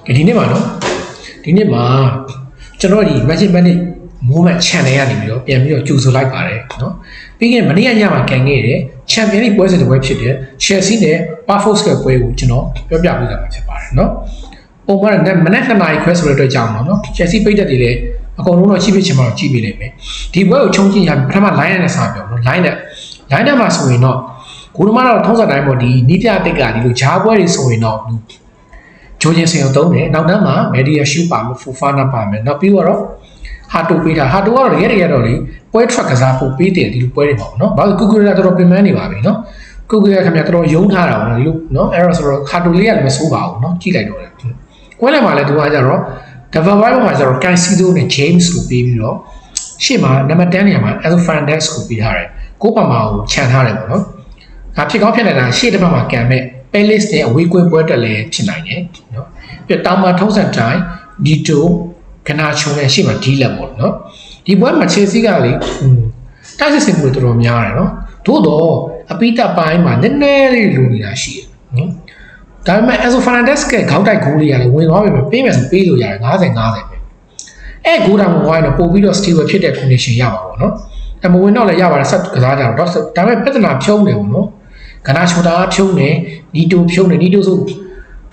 ဒီနေ့မှာနော်ဒီနေ့မှာကျွန်တော်ဒီ Magic Minute Moment Channel ရနေပြီးတော့ပြန်ပြီးတော့ကြိုဆိုလိုက်ပါတယ်နော်ပြီးရင်မနေ့ကညမှာကန်ခဲ့တဲ့ Champion League ပွဲစဉ်တစ်ပွဲဖြစ်တဲ့ Chelsea နဲ့ Watford ကပွဲကိုကျွန်တော်ပြောပြပေးတာဖြစ်ပါတယ်နော်ပုံမှန်ကမနေ့2နာရီခွဲဆိုတဲ့အတွက်ကြောင့်နော် Chelsea ပိတ်သက်တွေလည်းအကုန်လုံးတော့ချိဖြစ်ချင်မှတော့ချိပေးလိမ့်မယ်ဒီပွဲကိုချုံကြည့်ရပထမ line နဲ့စပြောနော် line နဲ့မှာဆိုရင်တော့ဂိုးသမားတော့ထုံးစံတိုင်းပေါ့ဒီနီးပြတိတ်ကဒီလိုဂျားပွဲတွေဆိုရင်တော့ဂျိုးချင်းစင်ကိုသုံးတယ်နောက်တန်းမှာ Media Shoe ပါမယ် Fofana ပါမယ်နောက်ပြီးတော့ဟာတိုပေးတာဟာတိုကတော့တကယ်တော့လေပွဲထွက်ကစားဖို့ပေးတယ်ဒီလိုပွဲတွေပေါ့နော်ဘာလို့ကူကူရတော်တော်ပြင်ပန်းနေပါပြီနော်ကူကူရခင်ဗျာတော်တော်ယုံထားတာပေါ့နော်ဒီလိုနော်အဲ့တော့ဆိုတော့ဟာတိုလေးကလည်းမဆိုးပါဘူးနော်ကြည့်လိုက်တော့တယ်ကွဲလိုက်မှလည်းသူကကြတော့ Developer မှာကျတော့ Caicedo နဲ့ James ကိုပေးပြီးတော့ရှေ့မှာနံပါတ်10နေရာမှာ Enzo Fernandez ကိုပေးထားတယ်ကိုပါမာကိုခြံထားတယ်ပေါ့နော်ဒါဖြစ်ကောင်းဖြစ်နေတာရှေ့တစ်ဖက်မှာကန်မဲ့ Palace နဲ့အဝေးကွင်းပွဲတက်လည်းဖြစ်နိုင်တယ်နော်ပြီးတောင်မှာထုံးစံတိုင်း Dito ခနာချုံနဲ့ရှေ့မှာဒီလက်ပေါ့နော်ဒီပွဲမှာ Chelsea ကလေတိုက်စစ်စင်မှုတွေတော်တော်များတယ်နော်သို့တော့အပိတပိုင်းမှာနည်းနည်းလေးလိုနေတာရှိတယ်နော်ဒါပေမဲ့ Enzo Fernandez ကခေါက်တိုက်ဂိုးလေးရတယ်ဝင်သွားပြီပဲပေးမယ်ဆိုပေးလို့ရတယ်50-50ပဲအဲ့ဂိုးတောင်မဝိုင်းတော့ပို့ပြီးတော့ stable ဖြစ်တဲ့ condition ရပါပေါ့နော်အမဝင်တော့လည်းရပါတယ်ဆက်ကစားကြတော့ဒါပေမဲ့ပြဿနာဖြုံးတယ်ပေါ့နော်ခနာချုံတာဖြုံးတယ်နီတိုဖြုံးတယ်နီတိုဆို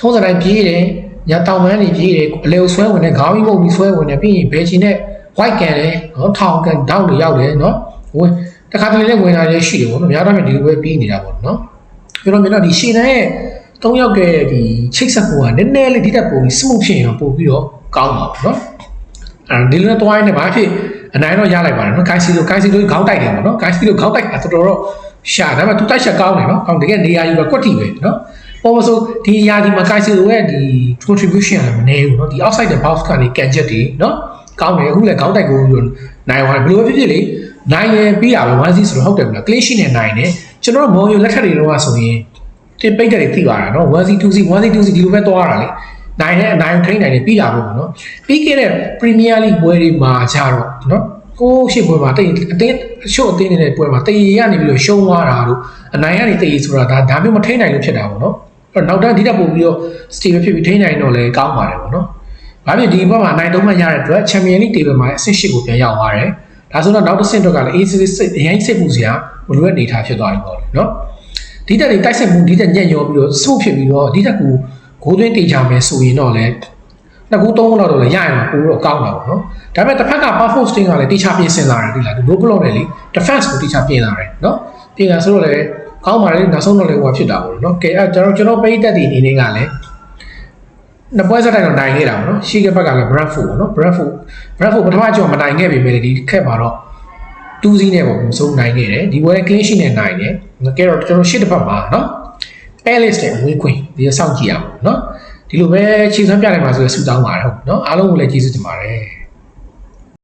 ထုံးစံတိုင်းပြေးတယ်ညာတောင်ပန်းနေပြေးတယ်အလေဆွဲဝင်တယ်ခေါင်းကြီးပုတ်ပြီးဆွဲဝင်တယ်ပြီးရင်ဘယ်ချင်နဲ့ white ကန်တယ်နော်ထောင်ကန်တောက်တွေရောက်တယ်နော်ဝင်တခါတလေလည်းဝင်လာလည်းရှိတယ်ပေါ့နော်များတော့ဒီလိုပဲပြီးနေတာပေါ့နော်ပြောတော့မြင်တော့ဒီရှေ့တန်းရဲ့3ယောက်ကဒီချိတ်ဆက်ဖို့ကနည်းနည်းလေးဒီတက်ပို့ပြီး smooth ဖြစ်ရင်တော့ပို့ပြီးတော့ကောင်းပါဘူးနော်အဲဒီလိုနဲ့တွိုင်းနေပါဖြစ်အနိုင်တော့ရလိုက်ပါတယ်နော် Caicedo ခေါင်းတိုက်တယ်ပေါ့နော် Caicedo ခေါင်းတိုက်တာတော်တော်ရှာဒါပေမဲ့သူတိုက်ချက်ကောင်းတယ်နော်ကောင်းတကယ်နေရာယူပဲကွက်တီပဲနော်ပေါ်မဆိုဒီရာဒီမှာ Caicedo ရဲ့ဒီ contribution လည်းမနည်းဘူးနော်ဒီ outside the box ကနေကန်ချက်တွေနော်ကောင်းတယ်အခုလည်းခေါင်းတိုက်ကိုနိုင်သွားတယ်ဘယ်လိုဖြစ်ဖြစ်လေနိုင်ရင်ပြီးတာပဲ1-0ဆိုတော့ဟုတ်တယ်မလား clean sheet နဲ့နိုင်တယ်ကျွန်တော်တို့မော်ယိုလက်ထက်တွေတော့ဆိုရင်တင်ပိတ်တယ်သိပါတာနော်1-2-2ဒီလိုပဲသွားတာလေနိုင်တဲ့အနိုင်ထိန်းနိုင်တယ်ပြီးတာပဲပေါ့နော်ပြီးခဲ့တဲ့ Premier League ပွဲတွေမှာကြတော့နော်ကိုရှစ်ပွဲမှာတိတ်အတင်းရှုပ်အတင်းနေတဲ့ပွဲမှာတရေရနေပြီးတော့ရှုံးသွားတာတို့အနိုင်ကနေတရေဆိုတာဒါမျိုးမထိန်းနိုင်လို့ဖြစ်တာပေါ့နော်အဲ့တော့နောက်တန်းဒီတက်ပို့ပြီးတော့ stable ဖြစ်ပြီးထိန်းနိုင်တော့လည်းကောင်းပါတယ်ပေါ့နော်ဘာဖြစ်ဒီဘက်မှာအနိုင်3မှရတဲ့အတွက် Champion League table မှာအဆင့်8ကိုပြန်ရောက်သွားတယ်ဒါဆိုတော့နောက်တစ်ဆင့်တော့ကလည်း AC အရင်စိတ်မှုစရာဘလိုရဲ့အနေထားဖြစ်သွားပြီပေါ့နော်ဒီတက်တွေတိုက်စစ်မှုဒီတက်ညံ့ရောပြီးတော့စုဖြစ်ပြီးတော့ဒီတက်ကိုဂိုးသွင်းတေချာမယ်ဆိုရင်တော့လည်းနှစ်ကူ3ခုလောက်တော့လည်းရရင်တော့ပိုတော့ကောင်းတာပေါ့နော်ဒါပေမဲ့တစ်ဖက်က performance ကလည်းတေချာပြင်ဆင်လာတယ်ဒီလားဒီ low block နဲ့လေ defense ကိုတေချာပြင်လာတယ်နော်ပြင်လာဆိုတော့လည်းကောင်းပါလေနောက်ဆုံးတော့လည်းဟိုဖြစ်တာပေါ့နော်ကဲအဲ့ကျွန်တော်ပိတ်တက်ဒီအနေနဲ့ကလည်းနှစ်ပွဲဆက်တိုက်တော့နိုင်ခဲ့တာပေါ့နော်ရှေ့ကဘက်ကလည်း Brentford ပေါ့နော် Brentford ပထမအကျော်မနိုင်ခဲ့ပေမဲ့ဒီခက်မှာတော့2-0နဲ့ပေါ့မဆုံးနိုင်ခဲ့တယ်ဒီပွဲ clean sheet နဲ့နိုင်တယ်ကဲတော့ကျွန်တော်ရှေ့တစ်ဖက်မှာနော် Palace နဲ့ဝင်းခွင်ဒီစောင့်ကြည့်အောင်နော်ဒီလိုပဲခြေစွမ်းပြနိုင်မှာဆိုရဆူတောင်းပါတယ်ဟုတ်နော်အားလုံးကိုလည်းကျေးဇူးတင်ပါတယ်